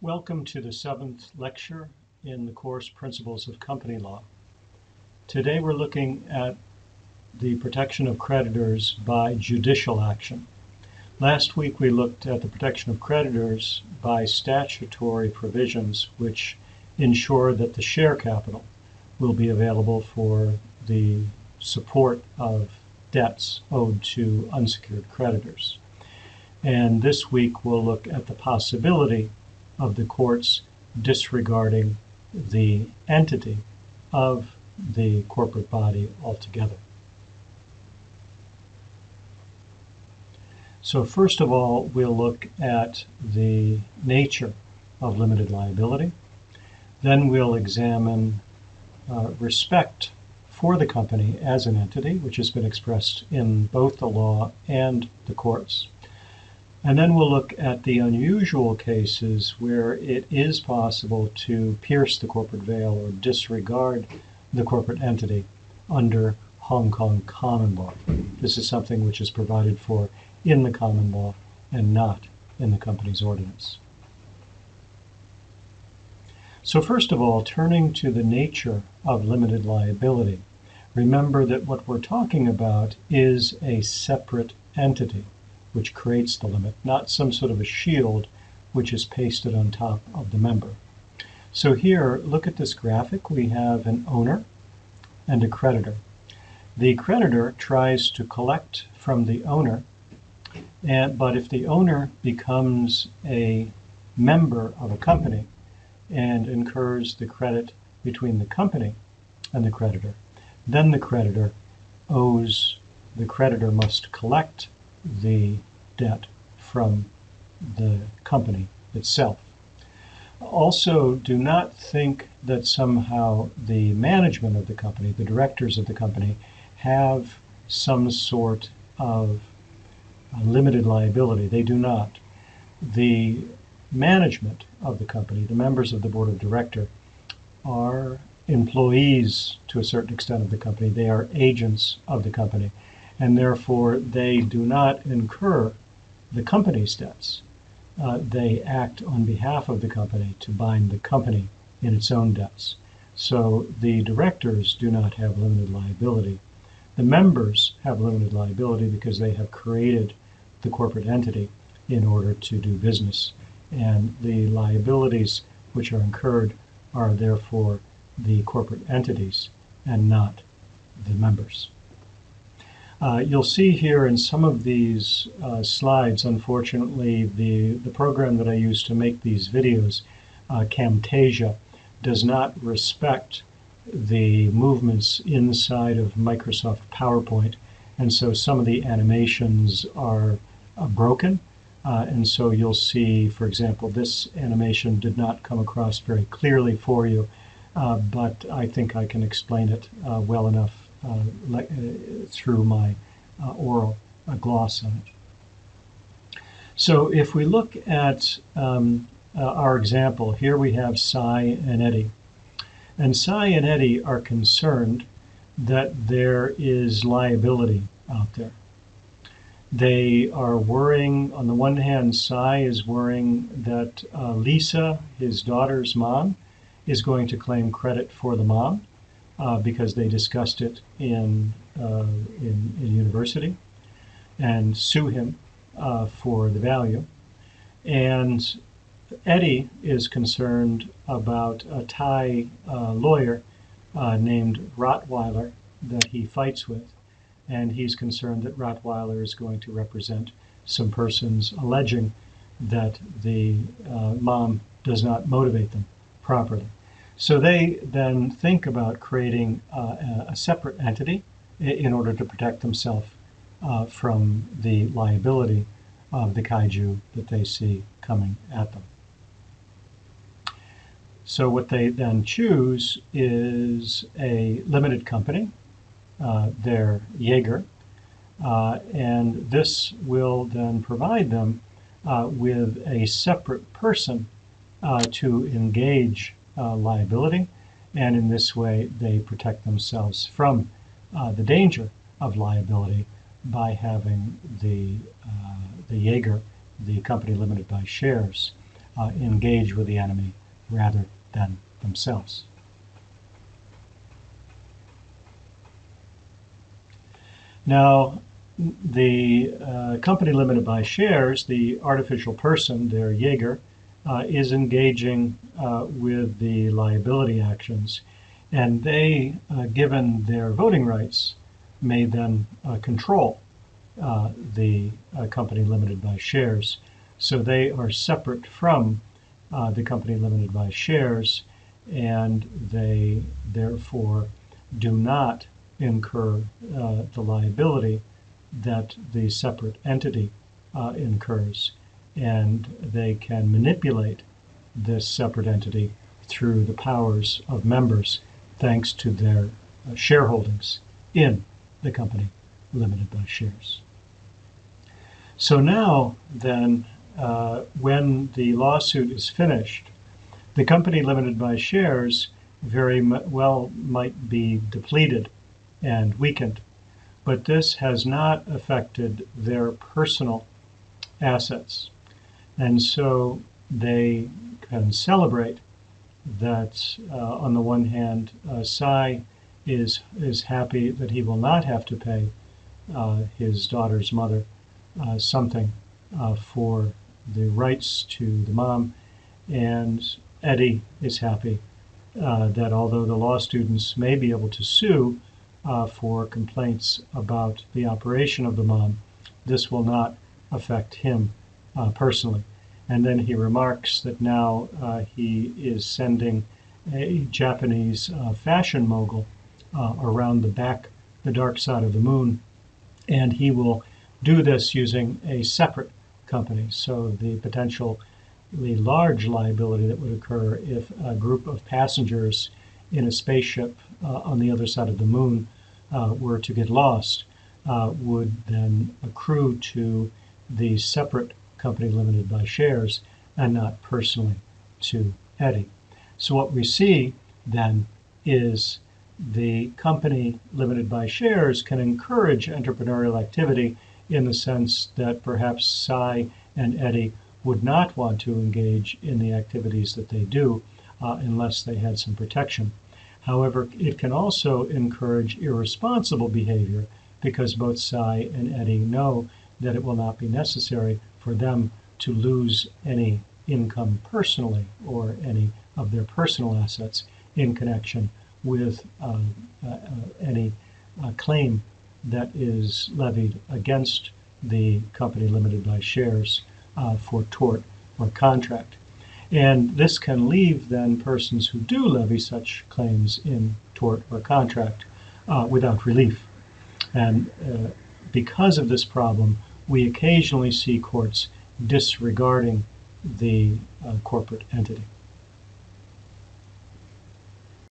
Welcome to the 7th lecture in the course Principles of Company Law. Today we're looking at the protection of creditors by judicial action. Last week we looked at the protection of creditors by statutory provisions which ensure that the share capital will be available for the support of debts owed to unsecured creditors. And this week we'll look at the possibility of the courts disregarding the entity of the corporate body altogether. So first of all, we'll look at the nature of limited liability. Then we'll examine respect for the company as an entity, which has been expressed in both the law and the courts. And then we'll look at the unusual cases where it is possible to pierce the corporate veil or disregard the corporate entity under Hong Kong common law. This is something which is provided for in the common law and not in the company's ordinance. So first of all, turning to the nature of limited liability, remember that what we're talking about is a separate entity which creates the limit, not some sort of a shield which is pasted on top of the member. So here, look at this graphic. We have an owner and a creditor. The creditor tries to collect from the owner, but if the owner becomes a member of a company and incurs the credit between the company and the creditor, then the creditor must collect the debt from the company itself. Also, do not think that somehow the management of the company, the directors of the company, have some sort of limited liability. They do not. The management of the company, the members of the board of directors, are employees to a certain extent of the company. They are agents of the company, and therefore they do not incur the company's debts. They act on behalf of the company to bind the company in its own debts. So the directors do not have limited liability. The members have limited liability because they have created the corporate entity in order to do business. And the liabilities which are incurred are therefore the corporate entities and not the members. You'll see here in some of these slides, unfortunately, the program that I use to make these videos, Camtasia, does not respect the movements inside of Microsoft PowerPoint, and so some of the animations are broken. And so you'll see, for example, this animation did not come across very clearly for you, but I think I can explain it well enough through my oral gloss on it. So if we look at our example, here we have Cy and Eddie. And Cy and Eddie are concerned that there is liability out there. They are worrying, on the one hand, Cy is worrying that Lisa, his daughter's mom, is going to claim credit for the mom because they discussed it in university and sue him for the value. And Eddie is concerned about a Thai lawyer named Rottweiler that he fights with. And he's concerned that Rottweiler is going to represent some persons alleging that the mom does not motivate them properly. So they then think about creating a separate entity in order to protect themselves from the liability of the kaiju that they see coming at them. So what they then choose is a limited company, their Jaeger, and this will then provide them with a separate person to engage liability, and in this way they protect themselves from the danger of liability by having the Jaeger, the company limited by shares, engage with the enemy rather than themselves. Now, the company limited by shares, the artificial person, their Jaeger, is engaging with the liability actions, and they, given their voting rights, may then control the company limited by shares. So they are separate from the company limited by shares, and they therefore do not incur the liability that the separate entity incurs, and they can manipulate this separate entity through the powers of members thanks to their shareholdings in the company limited by shares. So now then, when the lawsuit is finished, the company limited by shares very well might be depleted and weakened, but this has not affected their personal assets. And so they can celebrate that on the one hand, Cy is happy that he will not have to pay his daughter's mother something for the rights to the mom, and Eddie is happy that although the law students may be able to sue for complaints about the operation of the mom, this will not affect him personally. And then he remarks that now he is sending a Japanese fashion mogul around the dark side of the moon, and he will do this using a separate company. So the potentially large liability that would occur if a group of passengers in a spaceship on the other side of the moon were to get lost would then accrue to the separate company limited by shares and not personally to Eddie. So what we see then is the company limited by shares can encourage entrepreneurial activity in the sense that perhaps Cy and Eddie would not want to engage in the activities that they do unless they had some protection. However, it can also encourage irresponsible behavior because both Cy and Eddie know that it will not be necessary for them to lose any income personally or any of their personal assets in connection with any claim that is levied against the company limited by shares for tort or contract. And this can leave then persons who do levy such claims in tort or contract without relief. And because of this problem, we occasionally see courts disregarding the corporate entity.